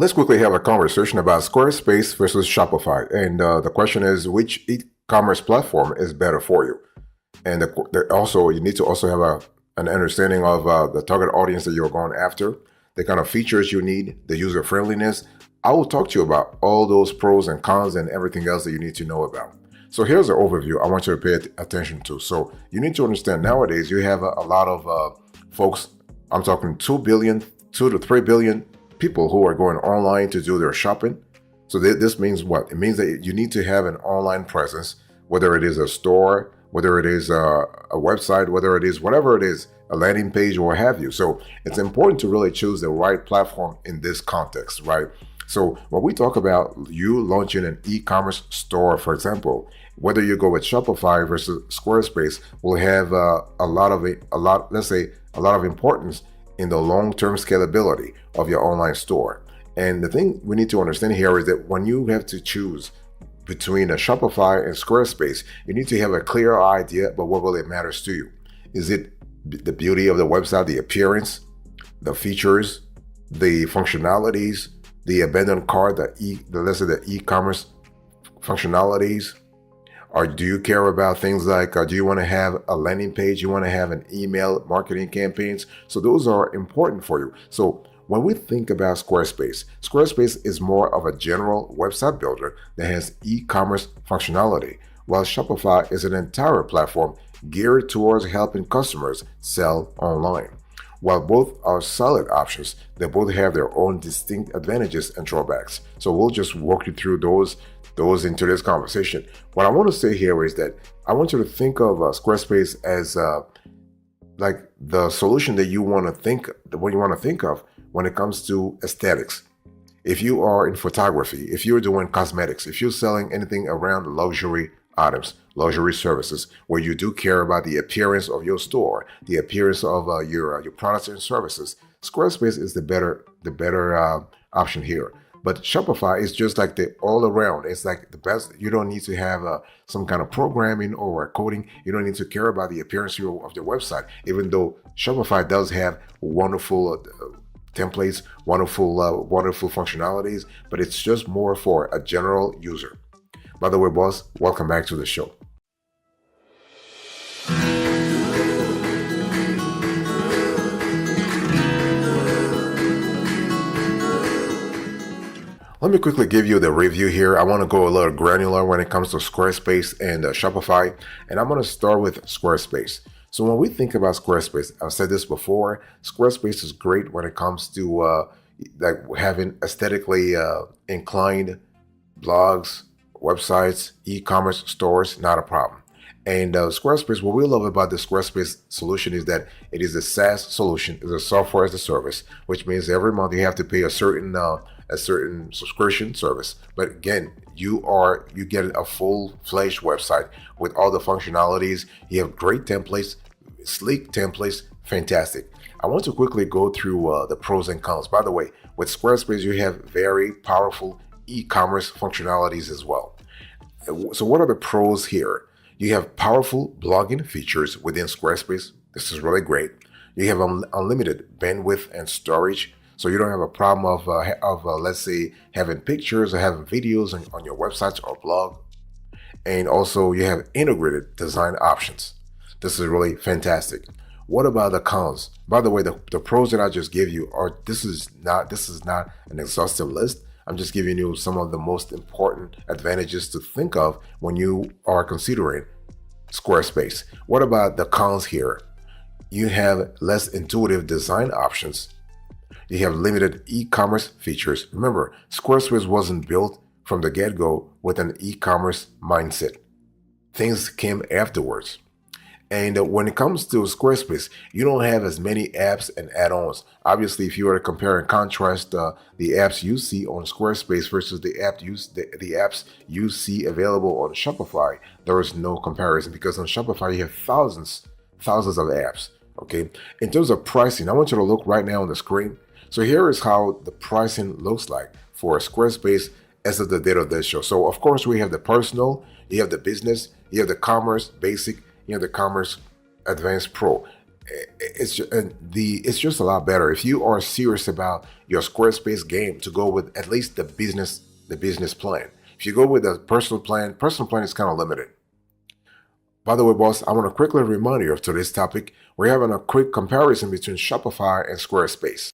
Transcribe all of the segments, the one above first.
Let's quickly have a conversation about Squarespace versus Shopify. And the question is, which e-commerce platform is better for you? And also, you need to also have an understanding of the target audience that you're going after, the kind of features you need, the user friendliness. I will talk to you about all those pros and cons and everything else that you need to know about. So here's an overview I want you to pay attention to. So you need to understand nowadays you have a lot of folks, I'm talking 2 to 3 billion people who are going online to do their shopping. So this means what? It means that you need to have an online presence, whether it is a store, whether it is a website, whether it is whatever it is, a landing page or what have you. So it's important to really choose the right platform in this context, right? So when we talk about you launching an e-commerce store, for example, whether you go with Shopify versus Squarespace will have a lot of importance in the long-term scalability of your online store. And the thing we need to understand here is that when you have to choose between a Shopify and Squarespace, you need to have a clear idea about what really matters to you. Is it the beauty of the website, the appearance, the features, the functionalities, the abandoned cart, the e-commerce functionalities? Or do you care about things like, do you want to have a landing page? You want to have an email marketing campaigns? So those are important for you. So when we think about Squarespace, Squarespace is more of a general website builder that has e-commerce functionality, while Shopify is an entire platform geared towards helping customers sell online. While both are solid options, they both have their own distinct advantages and drawbacks. So we'll just walk you through those into this conversation. What I want to say here is that I want you to think of Squarespace as like the solution that you want to think of when it comes to aesthetics. If you are in photography, if you're doing cosmetics, if you're selling anything around luxury items, luxury services, where you do care about the appearance of your store, the appearance of your products and services, Squarespace is the better option here. But Shopify is just like the all around. It's like the best. You don't need to have some kind of programming or coding. You don't need to care about the appearance of your website, even though Shopify does have wonderful templates, wonderful functionalities, but it's just more for a general user. By the way, boss, welcome back to the show. Let me quickly give you the review here. I want to go a little granular when it comes to Squarespace and Shopify, and I'm going to start with Squarespace. So when we think about Squarespace, I've said this before, Squarespace is great when it comes to like having aesthetically inclined blogs, websites, e-commerce stores, not a problem. And Squarespace, what we love about the Squarespace solution is that it is a SaaS solution, it's a software as a service, which means every month you have to pay a certain subscription service. But again, you get a full-fledged website with all the functionalities. You have great templates, sleek templates, fantastic. I want to quickly go through the pros and cons. By the way, with Squarespace, you have very powerful e-commerce functionalities as well. So what are the pros here? You have powerful blogging features within Squarespace. This is really great. You have unlimited bandwidth and storage. So you don't have a problem of let's say, having pictures or having videos on your websites or blog. And also you have integrated design options. This is really fantastic. What about the cons? By the way, the pros that I just gave you this is not an exhaustive list. I'm just giving you some of the most important advantages to think of when you are considering Squarespace. What about the cons here? You have less intuitive design options. You have limited e-commerce features. Remember, Squarespace wasn't built from the get-go with an e-commerce mindset. Things came afterwards. And when it comes to Squarespace, you don't have as many apps and add-ons. Obviously, if you were to compare and contrast the apps you see on Squarespace versus the apps you see available on Shopify, there is no comparison because on Shopify you have thousands of apps. Okay. In terms of pricing, I want you to look right now on the screen. So here is how the pricing looks like for Squarespace as of the date of this show. So of course we have the personal, you have the business, you have the commerce basic, you have the commerce advanced pro. it's just a lot better if you are serious about your Squarespace game to go with at least the business plan. If you go with a personal plan is kind of limited. By the way, boss, I want to quickly remind you of today's topic. We're having a quick comparison between Shopify and Squarespace.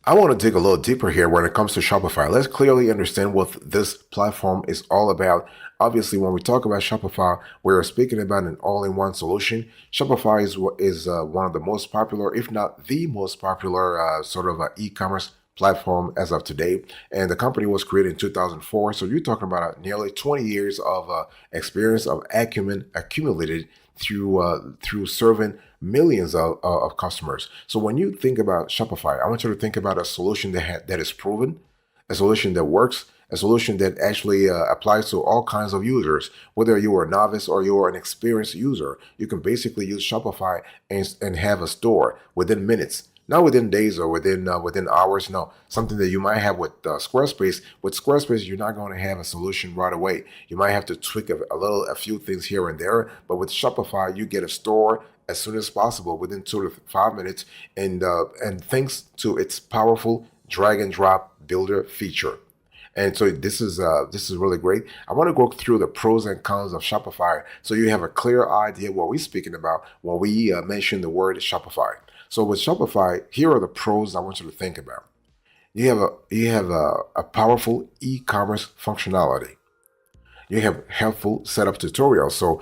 I want to dig a little deeper here when it comes to Shopify. Let's clearly understand what this platform is all about. Obviously, when we talk about Shopify, we're speaking about an all-in-one solution. Shopify is one of the most popular, if not the most popular, sort of e-commerce platform as of today. And the company was created in 2004. So you're talking about nearly 20 years of experience of acumen accumulated through serving millions of customers. So when you think about Shopify, I want you to think about a solution that is proven, a solution that works, a solution that actually applies to all kinds of users. Whether you are a novice or you are an experienced user, you can basically use Shopify and have a store within minutes. Not within days or within hours. No, something that you might have with Squarespace. With Squarespace, you're not going to have a solution right away. You might have to tweak a few things here and there. But with Shopify, you get a store as soon as possible, within 2 to 5 minutes, and thanks to its powerful drag and drop builder feature. And so this is really great. I want to go through the pros and cons of Shopify so you have a clear idea what we're speaking about when we mention the word Shopify. So with Shopify, here are the pros I want you to think about. You have a powerful e-commerce functionality. You have helpful setup tutorials. So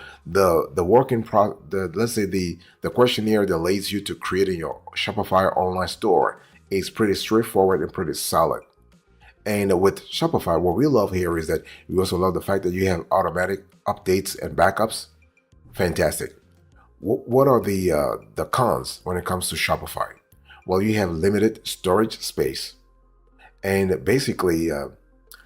let's say the questionnaire that leads you to creating your Shopify online store is pretty straightforward and pretty solid. And with Shopify, what we love here is that we also love the fact that you have automatic updates and backups. Fantastic. What are the cons when it comes to Shopify? Well, you have limited storage space, and basically,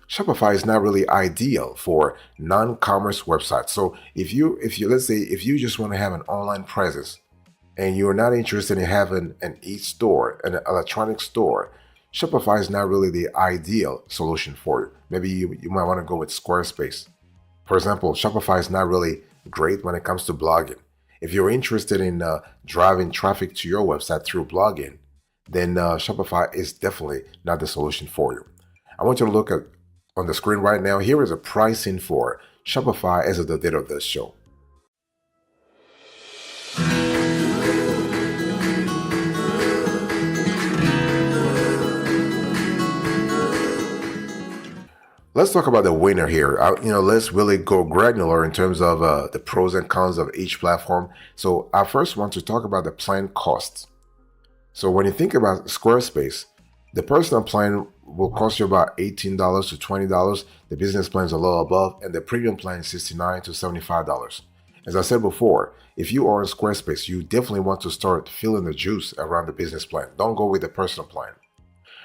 Shopify is not really ideal for non-commerce websites. So if you let's say if you just want to have an online presence and you're not interested in having an e-store, an electronic store, Shopify is not really the ideal solution for you. Maybe you might want to go with Squarespace. For example, Shopify is not really great when it comes to blogging. If you're interested in driving traffic to your website through blogging, then Shopify is definitely not the solution for you. I want you to look at on the screen right now. Here is a pricing for Shopify as of the date of this show. Let's talk about the winner here. Let's really go granular in terms of the pros and cons of each platform. So I first want to talk about the plan costs. So when you think about Squarespace, the personal plan will cost you about $18 to $20. The business plan is a little above, and the premium plan is $69 to $75. As I said before, if you are in Squarespace, you definitely want to start feeling the juice around the business plan. Don't go with the personal plan.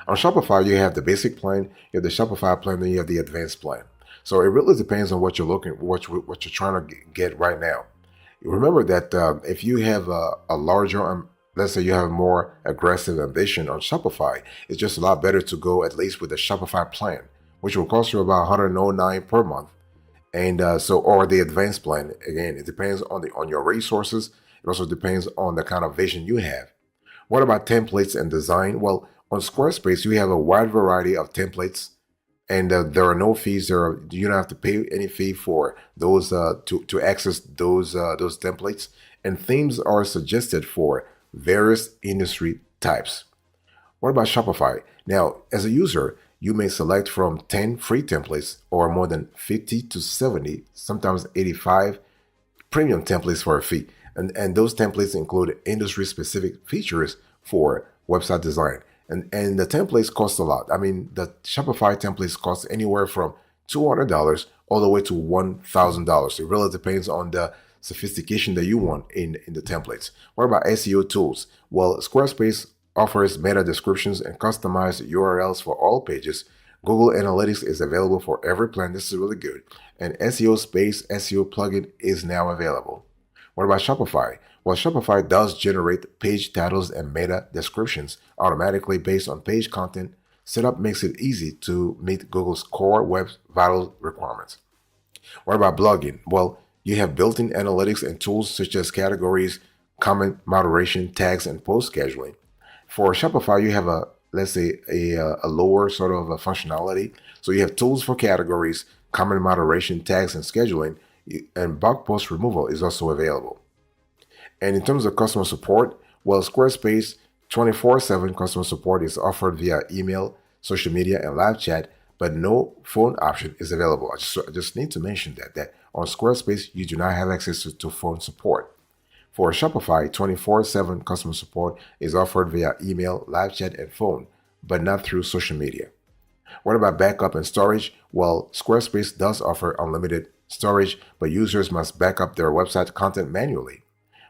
On Shopify, you have the basic plan, you have the Shopify plan, then you have the advanced plan. So it really depends on what you're trying to get right now. Remember that if you have a larger, let's say you have a more aggressive ambition on Shopify, it's just a lot better to go at least with the Shopify plan, which will cost you about $109 per month. And or the advanced plan. Again, it depends on your resources. It also depends on the kind of vision you have. What about templates and design? Well, on Squarespace, you have a wide variety of templates, and there are no fees. You don't have to pay any fee for those to access those templates. And themes are suggested for various industry types. What about Shopify? Now, as a user, you may select from 10 free templates or more than 50 to 70, sometimes 85 premium templates for a fee. And those templates include industry-specific features for website design. And the templates cost a lot. I mean, the Shopify templates cost anywhere from $200 all the way to $1,000. It really depends on the sophistication that you want in the templates. What about SEO tools? Well, Squarespace offers meta descriptions and customized URLs for all pages. Google Analytics is available for every plan. This is really good. And SEO Space SEO plugin is now available. What about Shopify? Well, Shopify does generate page titles and meta descriptions automatically based on page content, Setup makes it easy to meet Google's core web vital requirements. What about blogging? Well, you have built-in analytics and tools such as categories, comment moderation, tags, and post scheduling. For Shopify, you have let's say a lower sort of a functionality. So you have tools for categories, comment moderation, tags, and scheduling, and blog post removal is also available. And in terms of customer support, well, Squarespace 24/7 customer support is offered via email, social media, and live chat, but no phone option is available. I just need to mention that on Squarespace, you do not have access to phone support. For Shopify, 24/7 customer support is offered via email, live chat, and phone, but not through social media. What about backup and storage? Well, Squarespace does offer unlimited storage, but users must back up their website content manually.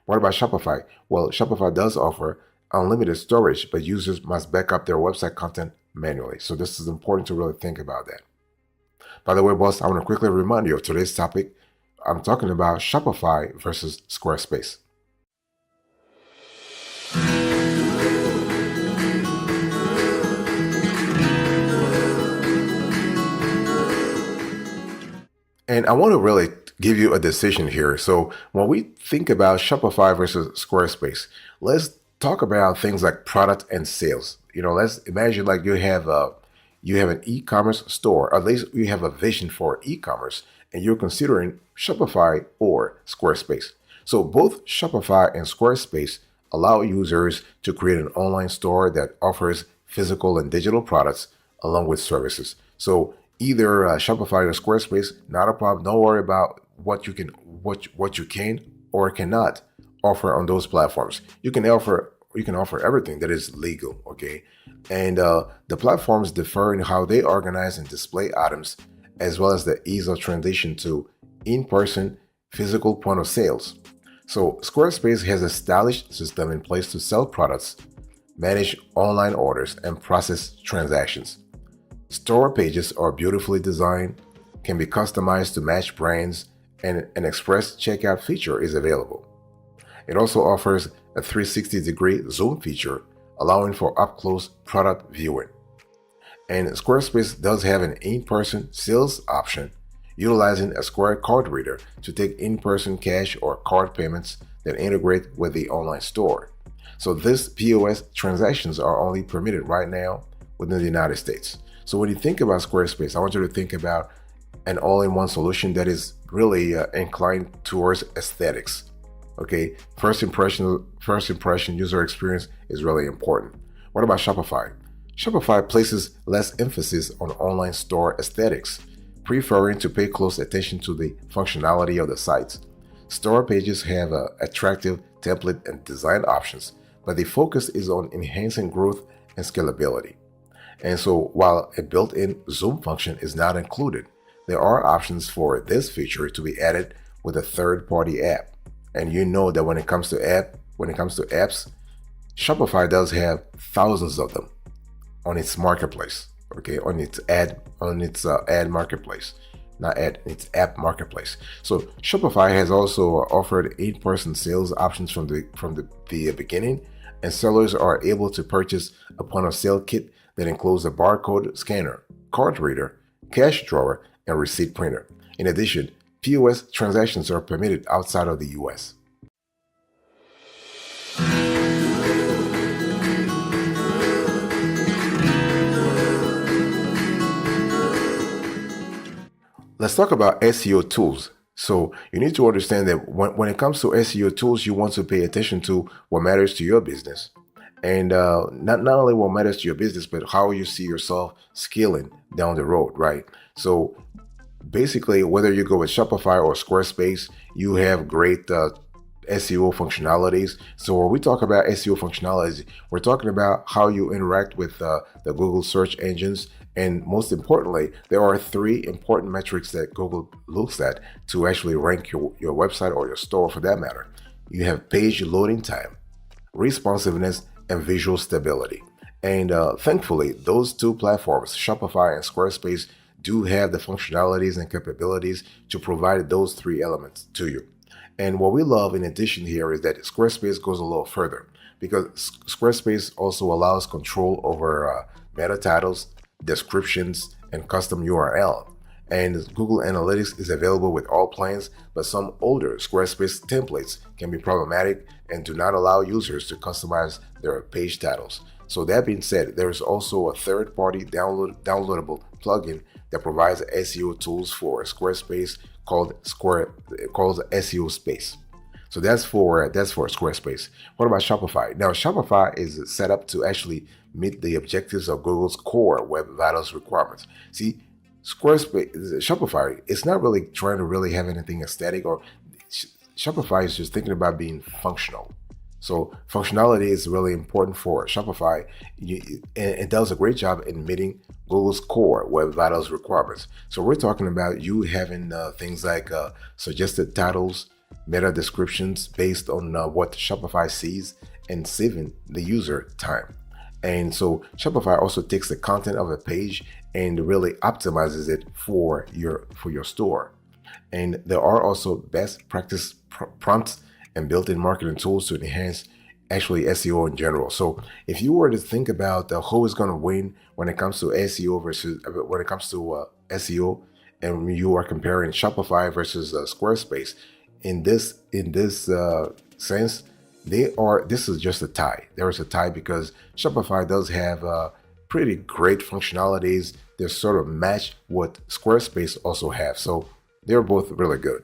What about Shopify? Well, Shopify does offer unlimited storage, but users must back up their website content manually. So this is important to really think about that. By the way, boss, I want to quickly remind you of today's topic. I'm talking about Shopify versus Squarespace. And I want to really give you a decision here. So when we think about Shopify versus Squarespace, let's talk about things like product and sales. Let's imagine like you have an e-commerce store, or at least you have a vision for e-commerce, and you're considering Shopify or Squarespace. So both Shopify and Squarespace allow users to create an online store that offers physical and digital products along with services. So either Shopify or Squarespace, not a problem. Don't worry about what you can or cannot offer on those platforms. You can offer everything that is legal, okay? And the platforms differ in how they organize and display items, as well as the ease of transition to in-person physical point of sales. So Squarespace has a stylish system in place to sell products, manage online orders, and process transactions. Store pages are beautifully designed, can be customized to match brands, and an express checkout feature is available. It also offers a 360-degree zoom feature, allowing for up-close product viewing. And Squarespace does have an in-person sales option, utilizing a Square card reader to take in-person cash or card payments that integrate with the online store. So these POS transactions are only permitted right now within the United States. So when you think about Squarespace, I want you to think about an all-in-one solution that is really inclined towards aesthetics. Okay, first impression user experience is really important. What about Shopify? Shopify places less emphasis on online store aesthetics, preferring to pay close attention to the functionality of the sites. Store pages have attractive template and design options, but the focus is on enhancing growth and scalability. And so while a built-in zoom function is not included, there are options for this feature to be added with a third-party app. And you know that when it comes to apps, Shopify does have thousands of them on its marketplace, okay, on its ad marketplace, its app marketplace. So Shopify has also offered in-person sales options from the beginning, and sellers are able to purchase a point-of-sale kit that includes a barcode scanner, card reader, cash drawer, and receipt printer. In addition, POS transactions are permitted outside of the US. Let's talk about SEO tools. So you need to understand that when it comes to SEO tools, you want to pay attention to what matters to your business. And not only what matters to your business, but how you see yourself scaling down the road, right? So basically, whether you go with Shopify or Squarespace, you have great SEO functionalities. So when we talk about SEO functionalities, we're talking about how you interact with the Google search engines. And most importantly, there are 3 important metrics that Google looks at to actually rank your website or your store for that matter. You have page loading time, responsiveness, and visual stability. And thankfully, those 2 platforms, Shopify and Squarespace, do have the functionalities and capabilities to provide those 3 elements to you. And what we love in addition here is that Squarespace goes a little further, because Squarespace also allows control over meta titles, descriptions, and custom URL. And Google Analytics is available with all plans, but some older Squarespace templates can be problematic and do not allow users to customize their page titles. So that being said, there is also a third-party downloadable plugin that provides SEO tools for Squarespace called SEO Space. So that's for Squarespace. What about Shopify? Now, Shopify is set up to actually meet the objectives of Google's core Web Vitals requirements. See, Shopify, it's not really trying to really have anything aesthetic, or Shopify is just thinking about being functional. So functionality is really important for Shopify. It does a great job in meeting Google's core Web Vitals requirements. So we're talking about you having things like suggested titles, meta descriptions based on what Shopify sees, and saving the user time. And so Shopify also takes the content of a page and really optimizes it for your store. And there are also best practice prompts and built-in marketing tools to enhance actually SEO in general. So if you were to think about who is going to win when it comes to SEO SEO, and you are comparing Shopify versus Squarespace, in this sense, this is just a tie. There is a tie because Shopify does have pretty great functionalities that sort of match what Squarespace also have. So they're both really good.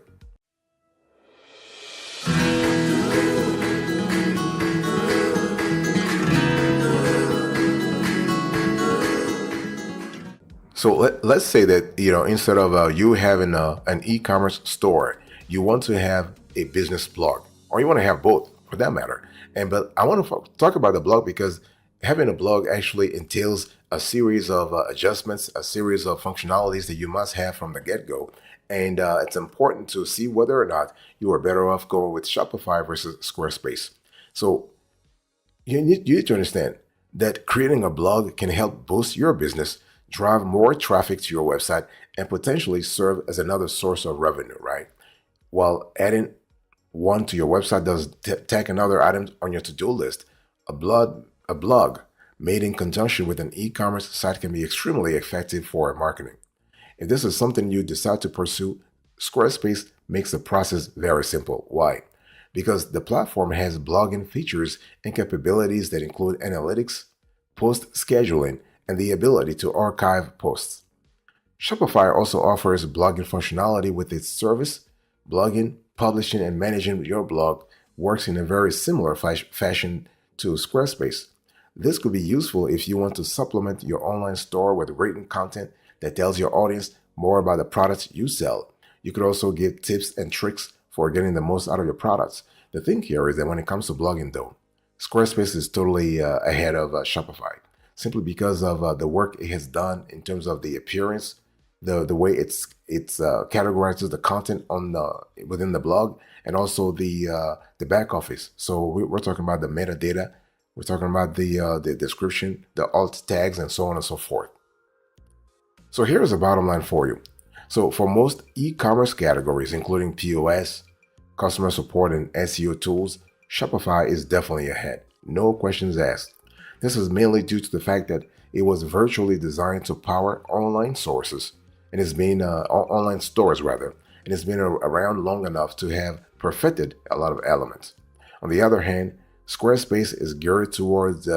So let's say that, instead of you having an e-commerce store, you want to have a business blog, or you want to have both for that matter. But I want to talk about the blog because having a blog actually entails a series of adjustments, a series of functionalities that you must have from the get-go. And it's important to see whether or not you are better off going with Shopify versus Squarespace. So you need to understand that creating a blog can help boost your business, drive more traffic to your website, and potentially serve as another source of revenue, right? While adding one to your website does tack another item on your to-do list, a blog made in conjunction with an e-commerce site can be extremely effective for marketing. If this is something you decide to pursue, Squarespace makes the process very simple. Why? Because the platform has blogging features and capabilities that include analytics, post scheduling, and the ability to archive posts. Shopify also offers blogging functionality with its service. Blogging, publishing, and managing your blog works in a very similar fashion to Squarespace. This could be useful if you want to supplement your online store with written content that tells your audience more about the products you sell. You could also give tips and tricks for getting the most out of your products. The thing here is that when it comes to blogging though, Squarespace is totally ahead of Shopify, simply because of the work it has done in terms of the appearance, the way it's categorizes the content on within the blog, and also the back office. So we're talking about the metadata, we're talking about the description, the alt tags, and so on and so forth. So here's the bottom line for you. So for most e-commerce categories, including POS, customer support, and SEO tools, Shopify is definitely ahead. No questions asked. This is mainly due to the fact that it was virtually designed to power online sources, and it's been online stores rather, and it's been around long enough to have perfected a lot of elements. On the other hand, Squarespace is geared towards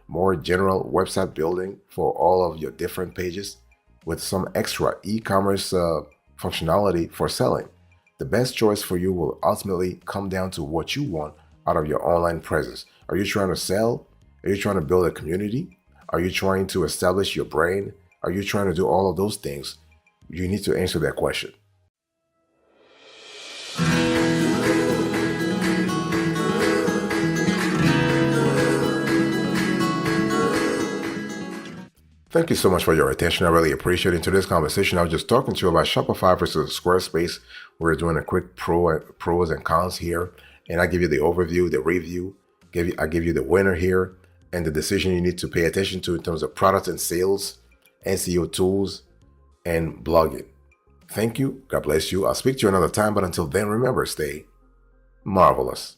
more general website building for all of your different pages, with some extra e-commerce functionality for selling. The best choice for you will ultimately come down to what you want out of your online presence. Are you trying to sell? Are you trying to build a community? Are you trying to establish your brand? Are you trying to do all of those things? You need to answer that question. Thank you so much for your attention. I really appreciate it. In today's conversation, I was just talking to you about Shopify versus Squarespace. We're doing a quick pros and cons here, and I give you the overview, the review. I give you the winner here, and the decision you need to pay attention to in terms of products and sales, SEO tools, and blogging. Thank you. God bless you. I'll speak to you another time, but until then, remember, stay marvelous.